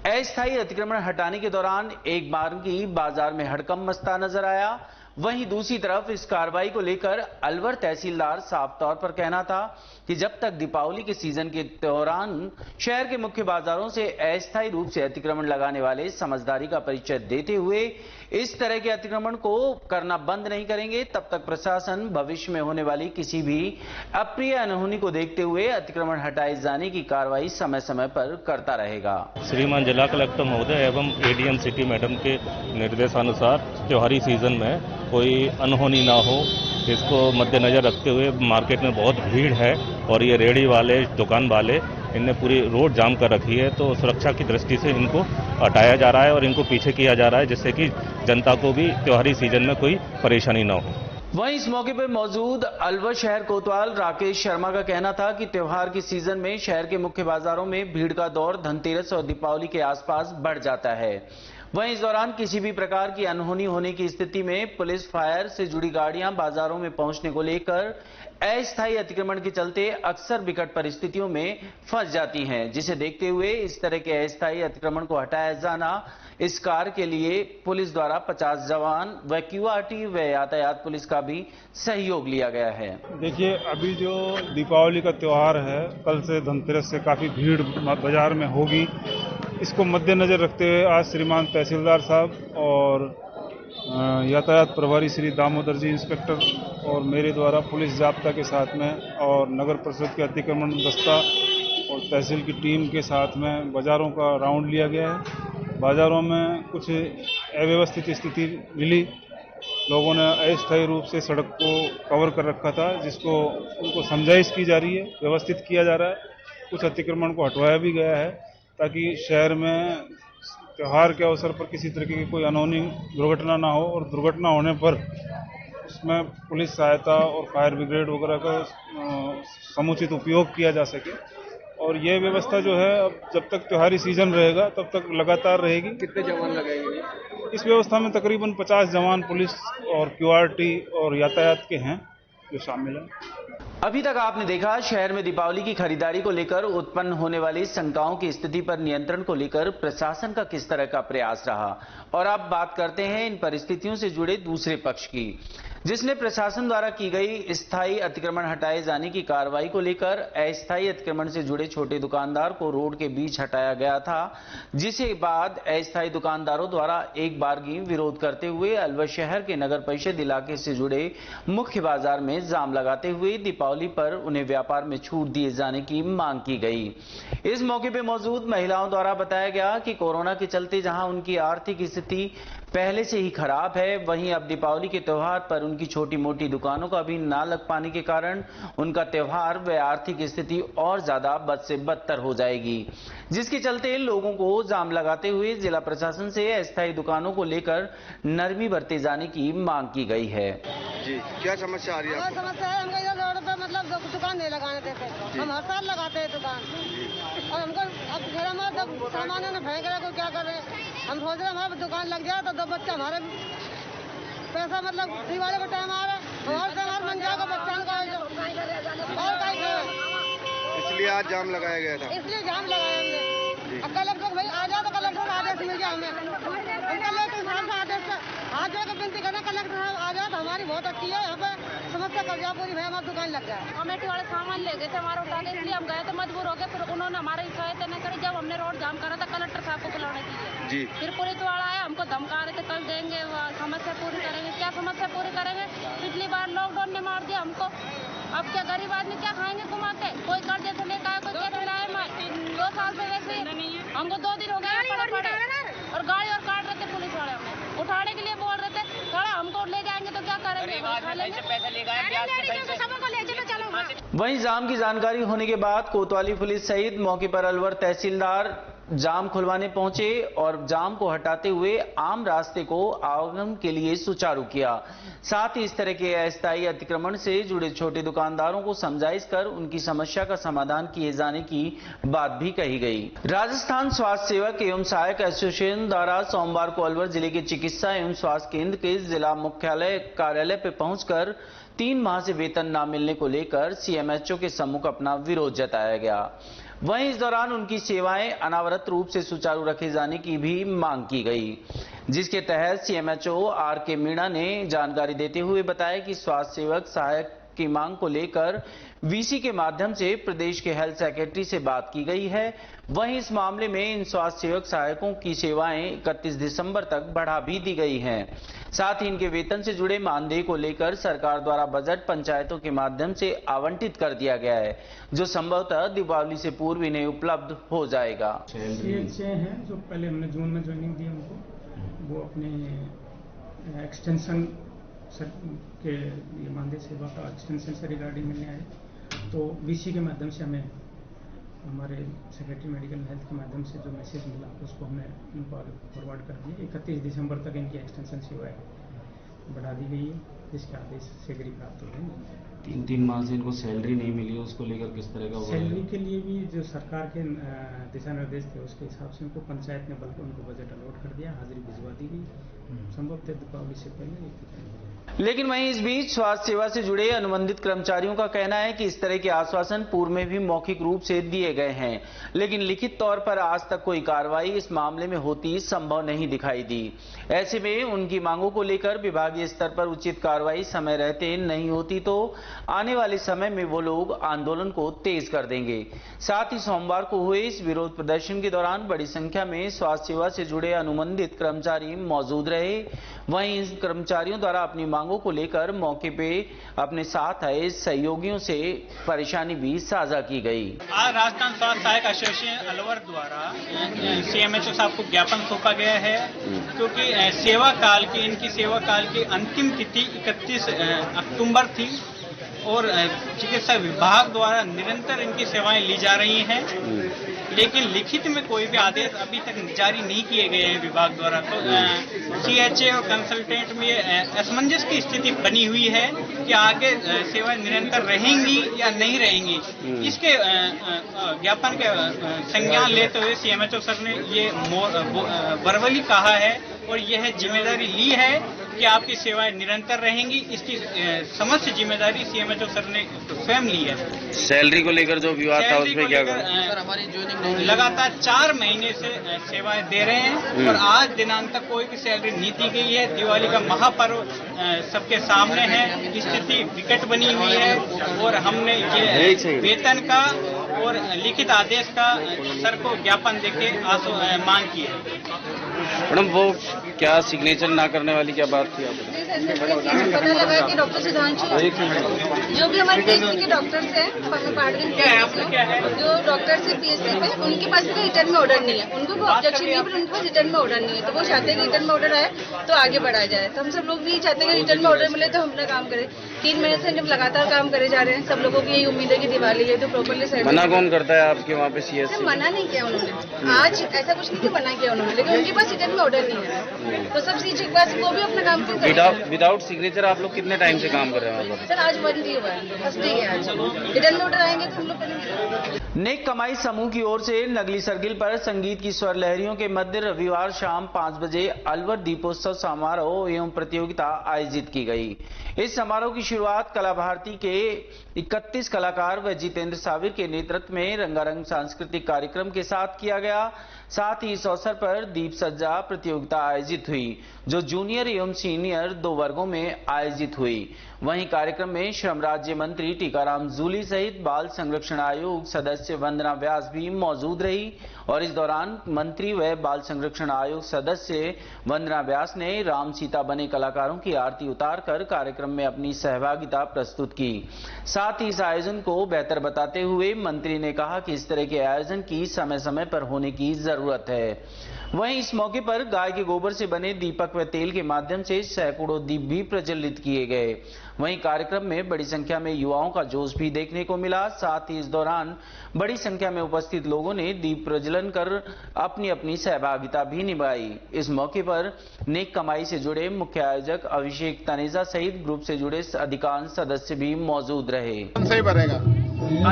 अस्थायी अतिक्रमण हटाने के दौरान एक बारगी बाजार में हड़कंप मचता नजर आया। वहीं दूसरी तरफ इस कार्रवाई को लेकर अलवर तहसीलदार साफ तौर पर कहना था कि जब तक दीपावली के सीजन के दौरान शहर के मुख्य बाजारों से अस्थायी रूप से अतिक्रमण लगाने वाले समझदारी का परिचय देते हुए इस तरह के अतिक्रमण को करना बंद नहीं करेंगे, तब तक प्रशासन भविष्य में होने वाली किसी भी अप्रिय अनहोनी को देखते हुए अतिक्रमण हटाए जाने की कार्रवाई समय समय पर करता रहेगा।
श्रीमान जिला कलेक्टर महोदय एवं एडीएम सिटी मैडम के निर्देशानुसार त्योहारी सीजन में कोई अनहोनी ना हो, इसको मद्देनजर रखते हुए मार्केट में बहुत भीड़ है और ये रेहड़ी वाले, दुकान वाले, इनने पूरी रोड जाम कर रखी है, तो सुरक्षा की दृष्टि से इनको हटाया जा रहा है और इनको पीछे किया जा रहा है, जिससे कि जनता को भी त्योहारी सीजन में कोई परेशानी ना हो।
वहीं इस मौके पर मौजूद अलवर शहर कोतवाल राकेश शर्मा का कहना था कि त्योहार के सीजन में शहर के मुख्य बाजारों में भीड़ का दौर धनतेरस और दीपावली के आसपास बढ़ जाता है। वहीं इस दौरान किसी भी प्रकार की अनहोनी होने की स्थिति में पुलिस, फायर से जुड़ी गाड़ियां बाजारों में पहुंचने को लेकर अस्थायी अतिक्रमण के चलते अक्सर विकट परिस्थितियों में फंस जाती हैं, जिसे देखते हुए इस तरह के अस्थायी अतिक्रमण को हटाया जाना, इस कार्य के लिए पुलिस द्वारा 50 जवान व क्यूआरटी व यातायात पुलिस का भी सहयोग लिया गया है।
देखिए, अभी जो दीपावली का त्योहार है, कल से धनतेरस से काफी भीड़ बाजार में होगी। इसको मद्देनजर रखते हुए आज श्रीमान तहसीलदार साहब और यातायात प्रभारी श्री दामोदर जी इंस्पेक्टर और मेरे द्वारा पुलिस जाब्ता के साथ में और नगर परिषद के अतिक्रमण दस्ता और तहसील की टीम के साथ में बाजारों का राउंड लिया गया है। बाजारों में कुछ अव्यवस्थित स्थिति मिली, लोगों ने अस्थायी रूप से सड़क को कवर कर रखा था, जिसको उनको समझाइश की जा रही है, व्यवस्थित किया जा रहा है। कुछ अतिक्रमण को हटवाया भी गया है ताकि शहर में त्योहार के अवसर पर किसी तरीके की कोई अनहोनी दुर्घटना ना हो और दुर्घटना होने पर उसमें पुलिस सहायता और फायर ब्रिगेड वगैरह का समुचित उपयोग किया जा सके। और ये व्यवस्था जो है अब जब तक त्योहारी सीजन रहेगा तब तक लगातार रहेगी।
कितने जवान लगाएंगे
इस व्यवस्था में? तकरीबन 50 जवान पुलिस और क्यूआरटी और यातायात के हैं जो शामिल हैं।
अभी तक आपने देखा शहर में दीपावली की खरीदारी को लेकर उत्पन्न होने वाली शंकाओं की स्थिति पर नियंत्रण को लेकर प्रशासन का किस तरह का प्रयास रहा। और अब बात करते हैं इन परिस्थितियों से जुड़े दूसरे पक्ष की, जिसने प्रशासन द्वारा की गई स्थायी अतिक्रमण हटाए जाने की कार्रवाई को लेकर अस्थायी अतिक्रमण से जुड़े छोटे दुकानदार को रोड के बीच हटाया गया था, जिसे बाद अस्थायी दुकानदारों द्वारा एक बारगी विरोध करते हुए अलवर शहर के नगर परिषद इलाके से जुड़े मुख्य बाजार में जाम लगाते हुए दीपावली पर उन्हें व्यापार में छूट दिए जाने की मांग की गई। इस मौके पर मौजूद महिलाओं द्वारा बताया गया कि कोरोना के चलते जहां उनकी आर्थिक स्थिति पहले से ही खराब है, वहीं अब दीपावली के त्योहार पर उनकी छोटी मोटी दुकानों का भी ना लग पाने के कारण उनका त्योहार व आर्थिक स्थिति और ज्यादा बद से बदतर हो जाएगी, जिसके चलते लोगों को जाम लगाते हुए जिला प्रशासन से अस्थायी दुकानों को लेकर नरमी बरते जाने की मांग की गई है।
जी, क्या समस्या आ रही है?
समस्या है, हमको इधर रोड पे मतलब दुकान नहीं लगाने देते, हम हर साल लगाते हैं दुकान और हमको अब घर हमारा जब सामान है ना फेंक रहे को क्या करें, हम सोच रहे हमारा दुकान लग जाए तो 2 बच्चे हमारे पैसा मतलब दिवाली का टाइम आ रहा है और सामान बन जाएगा बच्चा का और
इसलिए आज जाम लगाया गया था।
इसलिए जाम लगाया हमने। अब कलेक्टर भाई आ जाओ तो कलेक्टर आदेश मिल जाए हमें, हम कलेक्टर साहब का आदेश आ जाएगा, विनती करना कलेक्टर साहब आ जाए तो हमारी बहुत अच्छी है, यहाँ पे समस्या कर जाए पूरी, भाई हमारी दुकान लग जाए।
कमेटी वाले सामान ले गए थे हमारा उठा के, इसलिए हम गए थे मजबूर हो गए, फिर उन्होंने हमारी सहायता नहीं करी। जब हमने रोड जाम करा था कलेक्टर साहब को बुलाने के लिए
जी,
फिर पुलिस वाला आया, हमको धमका रहे थे कल देंगे समस्या पूरी करेंगे। क्या समस्या पूरी करेंगे? पिछली बार लॉकडाउन ने मार दिया हमको, अब क्या गरीब आदमी क्या खाएंगे कमाते? कोई कर्जे से लेकर आए, कोई कैसे लाए, 2 साल से वैसे हमको 2 दिन हो गए पड़े और गाड़ी और काट रहे थे पुलिस वाले, हमें उठाने के लिए बोल रहे थे, थोड़ा हमको ले जाएंगे तो क्या करेंगे?
वहीं जाम की जानकारी होने के बाद कोतवाली पुलिस सहित मौके पर अलवर तहसीलदार जाम खुलवाने पहुंचे और जाम को हटाते हुए आम रास्ते को आवागमन के लिए सुचारू किया। साथ ही इस तरह के अस्थायी अतिक्रमण से जुड़े छोटे दुकानदारों को समझाइश कर उनकी समस्या का समाधान किए जाने की बात भी कही गई। राजस्थान स्वास्थ्य सेवक एवं सहायक एसोसिएशन द्वारा सोमवार को अलवर जिले के चिकित्सा एवं स्वास्थ्य केंद्र के जिला मुख्यालय कार्यालय पर पहुंचकर 3 माह से वेतन न मिलने को लेकर सीएमएचओ के सम्मुख अपना विरोध जताया गया। वहीं इस दौरान उनकी सेवाएं अनावरत रूप से सुचारू रखे जाने की भी मांग की गई, जिसके तहत सीएमएचओ आर.के. मीणा ने जानकारी देते हुए बताया कि स्वास्थ्य सेवक सहायक की मांग को लेकर वीसी के माध्यम से प्रदेश के हेल्थ सेक्रेटरी से बात की गई है। वहीं इस मामले में इन स्वास्थ्य सेवक सहायकों की सेवाएं 31 दिसंबर तक बढ़ा भी दी गई हैं। साथ ही इनके वेतन से जुड़े मानदेय को लेकर सरकार द्वारा बजट पंचायतों के माध्यम से आवंटित कर दिया गया है, जो संभवतः दीपावली से पूर्व इन्हें उपलब्ध हो जाएगा।
हैं जो पहले हमने जून में ज्वाइनिंग दी उनको, वो अपने एक्सटेंशन के मानदेय सेवा का एक्सटेंशन से रिगार्डिंग मिलने आए, तो बीसी के माध्यम से हमें हमारे सेक्रेटरी मेडिकल हेल्थ के माध्यम से जो मैसेज मिला उसको हमने उनको आगे फॉरवर्ड कर दिया। 31 दिसंबर तक इनकी एक्सटेंशन सेवाएं बढ़ा दी गई है, जिसके आदेश शीघ्र प्राप्त हो गए।
3 माह से इनको सैलरी नहीं मिली, उसको लेकर किस तरह का
सैलरी के लिए भी जो सरकार के दिशा निर्देश थे उसके हिसाब से उनको पंचायत ने बल्कि उनको बजट अलॉट कर दिया, हाजिरी भिजवा दी गई, संभवतः दीपावली से पहले।
लेकिन वहीं इस बीच स्वास्थ्य सेवा से जुड़े अनुबंधित कर्मचारियों का कहना है कि इस तरह के आश्वासन पूर्व में भी मौखिक रूप से दिए गए हैं, लेकिन लिखित तौर पर आज तक कोई कार्रवाई इस मामले में होती संभव नहीं दिखाई दी। ऐसे में उनकी मांगों को लेकर विभागीय स्तर पर उचित कार्रवाई समय रहते नहीं होती तो आने वाले समय में वो लोग आंदोलन को तेज कर देंगे। साथ ही सोमवार को हुए इस विरोध प्रदर्शन के दौरान बड़ी संख्या में स्वास्थ्य सेवा से जुड़े अनुबंधित कर्मचारी मौजूद रहे। वहीं इन कर्मचारियों द्वारा अपनी मांगों को लेकर मौके पे अपने साथ आए सहयोगियों से परेशानी भी साझा की गई।
आज राजस्थान स्वास्थ्य सहायक एसोसिएशन अलवर द्वारा सीएमएचओ साहब को ज्ञापन सौंपा गया है, क्योंकि सेवा काल की इनकी सेवा काल की अंतिम तिथि 31 अक्टूबर थी और चिकित्सा विभाग द्वारा निरंतर इनकी सेवाएं ली जा रही हैं, लेकिन लिखित में कोई भी आदेश अभी तक जारी नहीं किए गए हैं विभाग द्वारा। तो सीएचए और कंसल्टेंट में असमंजस की स्थिति बनी हुई है कि आगे सेवाएं निरंतर रहेंगी या नहीं रहेंगी। इसके ज्ञापन के संज्ञान लेते हुए सीएमएचओ सर ने ये वर्बली कहा है और यह जिम्मेदारी ली है कि आपकी सेवाएं निरंतर रहेंगी। इसकी समस्त जिम्मेदारी सीएमएचओ सर ने स्वयं ली है।
सैलरी को लेकर जो विवाद था उसमें क्या करें?
लगातार 4 महीने से सेवाएं दे रहे हैं और आज दिनांक तक कोई भी सैलरी नहीं दी गई है। दिवाली का महापर्व सबके सामने है, स्थिति विकट बनी हुई है और हमने ये वेतन का और लिखित आदेश का सर को ज्ञापन देके मांग की है।
मैडम वो क्या सिग्नेचर ना करने वाली क्या बात थी?
पता लगा कि डॉक्टर सुधांशु जो भी हमारे पीएचसी के डॉक्टर्स हैं, जो डॉक्टर्स हैं पीएचसी में, उनके पास भी रिटर्न में ऑर्डर नहीं है। उनको भी ऑब्जेक्शन नहीं है, पर उनके पास रिटर्न में ऑर्डर नहीं है, तो वो चाहते हैं कि रिटर्न में ऑर्डर आए तो आगे बढ़ाया जाए। तो हम सब लोग भी चाहते हैं कि रिटर्न में ऑर्डर मिले तो हम अपना काम करें। 3 महीने से लगातार काम करे जा रहे हैं। सब लोगों की यही उम्मीद है कि दिवाली है तो प्रॉपरली सेट।
मना कौन करता है आपके वहाँ पे सीएचसी?
मना नहीं किया उन्होंने, आज ऐसा कुछ नहीं मना किया उन्होंने, लेकिन उनके पास रिटर्न में ऑर्डर नहीं है, तो सब सीट के पास वो भी अपना काम कर।
विदाउट सिग्नेचर आप लोग कितने टाइम से काम कर रहे हैं वहाँ पर?
सर आज 1 डे हुआ है, फर्स्ट डे है आज। रिटर्न में ऑर्डर आएंगे तो हम लोग करेंगे।
नेक कमाई समूह की ओर से नगली सर्किल पर संगीत की स्वर लहरियों के मध्य रविवार शाम 5 बजे अलवर दीपोत्सव समारोह एवं प्रतियोगिता आयोजित की गई। इस समारोह की शुरुआत कला भारती के 31 कलाकार व जितेंद्र साविर के नेतृत्व में रंगारंग सांस्कृतिक कार्यक्रम के साथ किया गया। साथ ही इस अवसर पर दीप सज्जा प्रतियोगिता आयोजित हुई, जो जूनियर एवं सीनियर 2 वर्गों में आयोजित हुई। वहीं कार्यक्रम में श्रम राज्य मंत्री टीकाराम जूली सहित बाल संरक्षण आयोग सदस्य वंदना व्यास भी मौजूद रही और इस दौरान मंत्री व बाल संरक्षण आयोग सदस्य वंदना व्यास ने राम सीता बने कलाकारों की आरती उतारकर कार्यक्रम में अपनी सहभागिता प्रस्तुत की। साथ ही इस आयोजन को बेहतर बताते हुए मंत्री ने कहा कि इस तरह के आयोजन की समय समय पर होने की जरूरत है। वहीं इस मौके पर गाय के गोबर से बने दीपक व तेल के माध्यम से सैकड़ों दीप भी प्रज्वलित किए गए। वहीं कार्यक्रम में बड़ी संख्या में युवाओं का जोश भी देखने को मिला। साथ ही इस दौरान बड़ी संख्या में उपस्थित लोगों ने दीप प्रज्वलन कर अपनी अपनी सहभागिता भी निभाई। इस मौके पर नेक कमाई से जुड़े मुख्य आयोजक अभिषेक तनेजा सहित ग्रुप से जुड़े अधिकांश सदस्य भी मौजूद रहे।
सही बनेगा।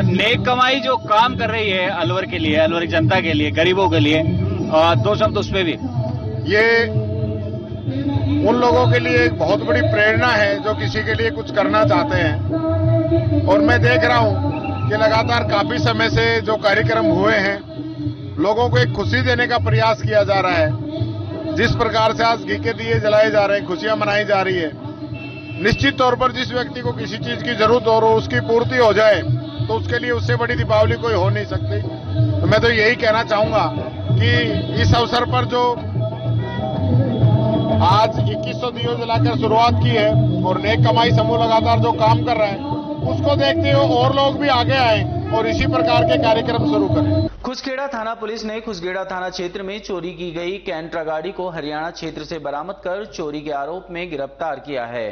नेक कमाई जो काम कर रही है अलवर के लिए, अलवर की जनता के लिए, गरीबों के लिए, दो शब्द उस पे भी।
ये उन लोगों के लिए एक बहुत बड़ी प्रेरणा है जो किसी के लिए कुछ करना चाहते हैं। और मैं देख रहा हूं कि लगातार काफी समय से जो कार्यक्रम हुए हैं, लोगों को एक खुशी देने का प्रयास किया जा रहा है। जिस प्रकार से आज घी के दिए जलाए जा रहे हैं, खुशियां मनाई जा रही है, निश्चित तौर पर जिस व्यक्ति को किसी चीज की जरूरत हो और उसकी पूर्ति हो जाए तो उसके लिए उससे बड़ी दीपावली कोई हो नहीं सकती। तो मैं तो यही कहना चाहूंगा कि इस अवसर पर जो आज 2100 दियो जलाकर शुरुआत की है और नेक कमाई समूह लगातार जो काम कर रहा है, उसको देखते हुए और लोग भी आगे आए और इसी प्रकार के कार्यक्रम शुरू करें।
खुसखेड़ा थाना पुलिस ने खुसखेड़ा थाना क्षेत्र में चोरी की गई कैंट्रा गाड़ी को हरियाणा क्षेत्र से बरामद कर चोरी के आरोप में गिरफ्तार किया है।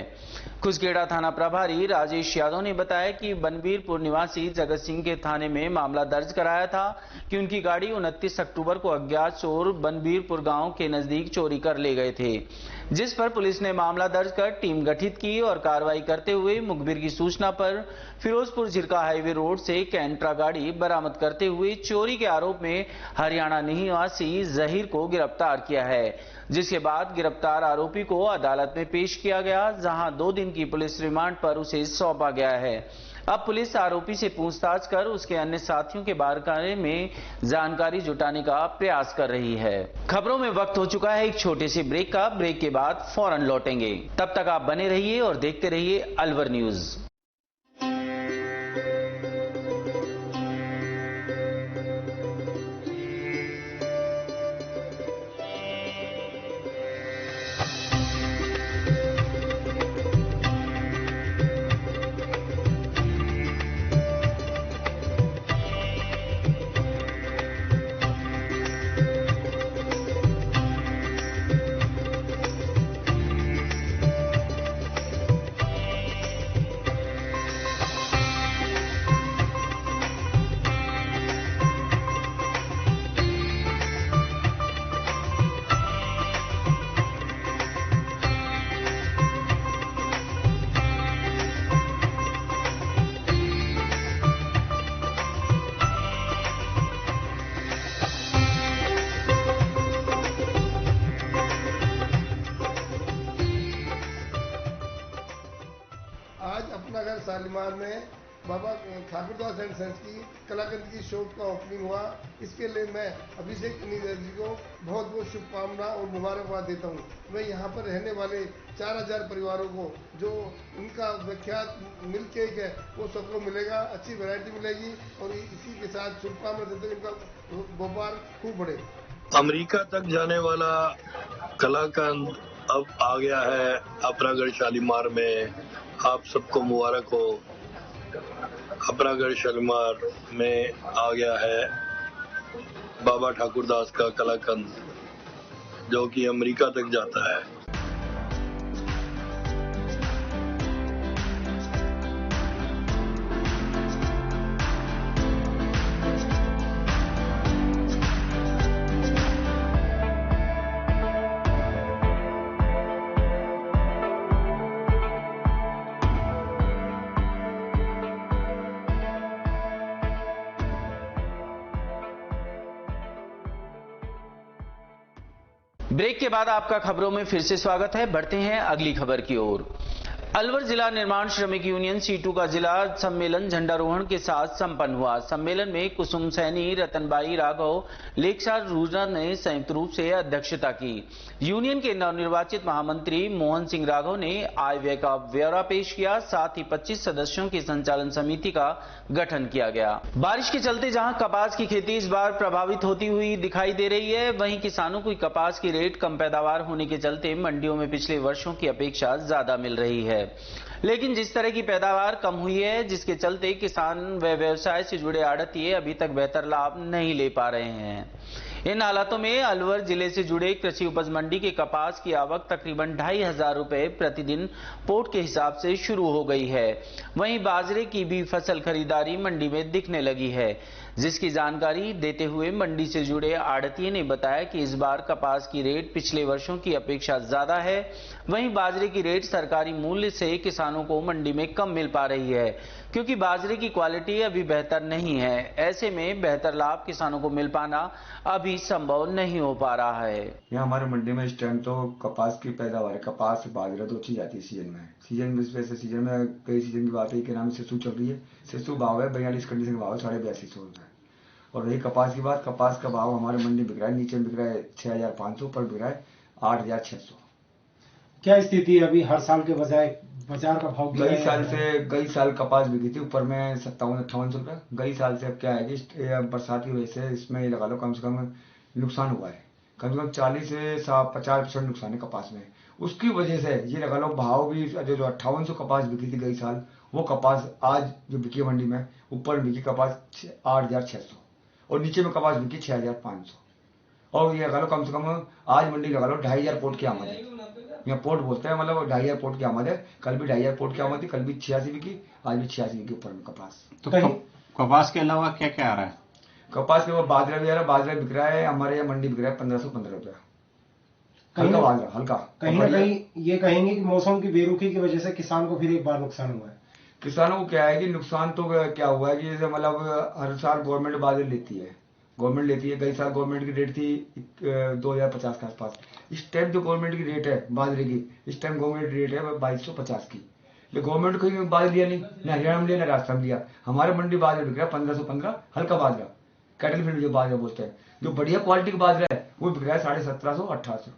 खुसखेड़ा थाना प्रभारी राजेश यादव ने बताया कि बनबीरपुर निवासी जगत सिंह के थाने में मामला दर्ज कराया था कि उनकी गाड़ी 29 अक्टूबर को अज्ञात चोर बनबीरपुर गांव के नजदीक चोरी कर ले गए थे, जिस पर पुलिस ने मामला दर्ज कर टीम गठित की और कार्रवाई करते हुए मुखबिर की सूचना पर फिरोजपुर झिरका हाईवे रोड से कैंट्रा गाड़ी बरामद करते हुए चोरी के आरोप में हरियाणा निवासी जहीर को गिरफ्तार किया है, जिसके बाद गिरफ्तार आरोपी को अदालत में पेश किया गया, जहां 2 दिन की पुलिस रिमांड पर उसे सौंपा गया है। अब पुलिस आरोपी से पूछताछ कर उसके अन्य साथियों के बारे में जानकारी जुटाने का प्रयास कर रही है। खबरों में वक्त हो चुका है एक छोटे से ब्रेक का। ब्रेक के बाद फौरन लौटेंगे। तब तक आप बने रहिए और देखते रहिए अलवर न्यूज।
शालीमार में बाबा ठाकुरदास एंड सन्स की कलाकंद की शॉप का ओपनिंग हुआ। इसके लिए मैं अभिषेक तनेजा जी को बहुत बहुत शुभकामना और मुबारकबाद देता हूँ। मैं यहाँ पर रहने वाले 4000 परिवारों को जो उनका विख्यात मिल्क केक है वो सबको मिलेगा, अच्छी वैरायटी मिलेगी और इसी के साथ शुभकामना देते हुए इनका व्यापार खूब बढ़े।
अमेरिका तक जाने वाला कलाकंद अब आ गया है अपरागढ़ शालीमार में। आप सबको मुबारक हो। अपरागढ़ शालीमार में आ गया है बाबा ठाकुरदास का कलाकंद, जो कि अमेरिका तक जाता है।
ब्रेक के बाद आपका खबरों में फिर से स्वागत है। बढ़ते हैं अगली खबर की ओर। अलवर जिला निर्माण श्रमिक यूनियन C2 का जिला सम्मेलन झंडारोहण के साथ संपन्न हुआ। सम्मेलन में कुसुम सैनी, रतनबाई राघव, लेखसार रूजा ने संयुक्त रूप से अध्यक्षता की। यूनियन के नवनिर्वाचित महामंत्री मोहन सिंह राघव ने आय व्यय का ब्यौरा पेश किया। साथ ही 25 सदस्यों की संचालन समिति का गठन किया गया। बारिश के चलते जहां कपास की खेती इस बार प्रभावित होती हुई दिखाई दे रही है, वहीं किसानों को कपास की रेट कम पैदावार होने के चलते मंडियों में पिछले वर्षों की अपेक्षा ज्यादा मिल रही है। लेकिन जिस तरह की पैदावार कम हुई है, जिसके चलते किसान व व्यवसाय से जुड़े आड़तिये अभी तक बेहतर लाभ नहीं ले पा रहे हैं। इन हालातों में अलवर जिले से जुड़े कृषि उपज मंडी के कपास की आवक तकरीबन 2,500 रुपए प्रतिदिन पोट के हिसाब से शुरू हो गई है। वहीं बाजरे की भी फसल खरीदारी मंडी में दिखने लगी है, जिसकी जानकारी देते हुए मंडी से जुड़े आड़तिये ने बताया कि इस बार कपास की रेट पिछले वर्षों की अपेक्षा ज्यादा है। वहीं बाजरे की रेट सरकारी मूल्य से किसानों को मंडी में कम मिल पा रही है, क्योंकि बाजरे की क्वालिटी अभी बेहतर नहीं है। ऐसे में बेहतर लाभ किसानों को मिल पाना अभी संभव नहीं हो पा रहा है।
यहाँ हमारे मंडी में इस टाइम तो कपास की पैदावार है, कपास बाजरा तो अच्छी जाती है सीजन में। सीजन में कई सीजन की बात है कि नाम सेसु चल रही है। सेसु भाव है 42 कंडीशन का भाव है 8250 रुपये। और रही कपास की बात, कपास का भाव हमारे मंडी बिक रहा है, नीचे बिक रहा है 6500, पर बिक रहा है 8600।
क्या स्थिति है अभी हर साल के बजाय बाजार का भाव?
कई साल कपास बिकी थी ऊपर में 57-58 रुपये। कई साल से अब क्या है कि बरसात की वजह से इसमें लगा लो कम से कम नुकसान हुआ है, कम से कम 40 से 50% नुकसान है कपास में। उसकी वजह से ये लगा लो भाव भी जो 5800 कपास बिकी थी कई साल, वो कपास आज जो बिकी मंडी में ऊपर बिकी कपास 8600 और नीचे में कपास बिकी 6500। और ये लगा लो कम से कम आज मंडी लगा लो 2500 पोट की आमद है। यहाँ पोट बोलते हैं मतलब 2500 पोट की आमद है। कल भी 2500 पोट की आमद थी, कल भी 86 बिकी, आज भी 86 बिकी ऊपर में कपास।
तो कपास के अलावा क्या क्या आ रहा है?
कपास के बाद बाजरा भी आ रहा है। बाजरा बिक रहा है हमारे यहाँ मंडी बिक रहा है 1515 रुपया हल्का बाजरा, हल्का।
कहीं ना कहीं ये कहेंगे कि मौसम की बेरुखी की वजह से किसान को फिर एक बार नुकसान हुआ है।
किसानों को क्या है कि नुकसान तो क्या हुआ है कि जैसे मतलब हर साल गवर्नमेंट बाजरे लेती है, कई साल गवर्नमेंट की रेट थी 2050 के आसपास। इस टाइम जो गवर्नमेंट की रेट है बाजरे की, इस टाइम गवर्नमेंट रेट है 2250 की। लेकिन गवर्नमेंट को बाजरा लिया नहीं, ना हरियाणा में लिया ना राजस्थान में लिया। हमारे मंडी बाजरा बिक रहा है 1515 हल्का बाजरा, कैटल फील्ड जो बाजरा बोलते हैं। जो बढ़िया क्वालिटी का बाजरा है वो बिक रहा है 1750-1800।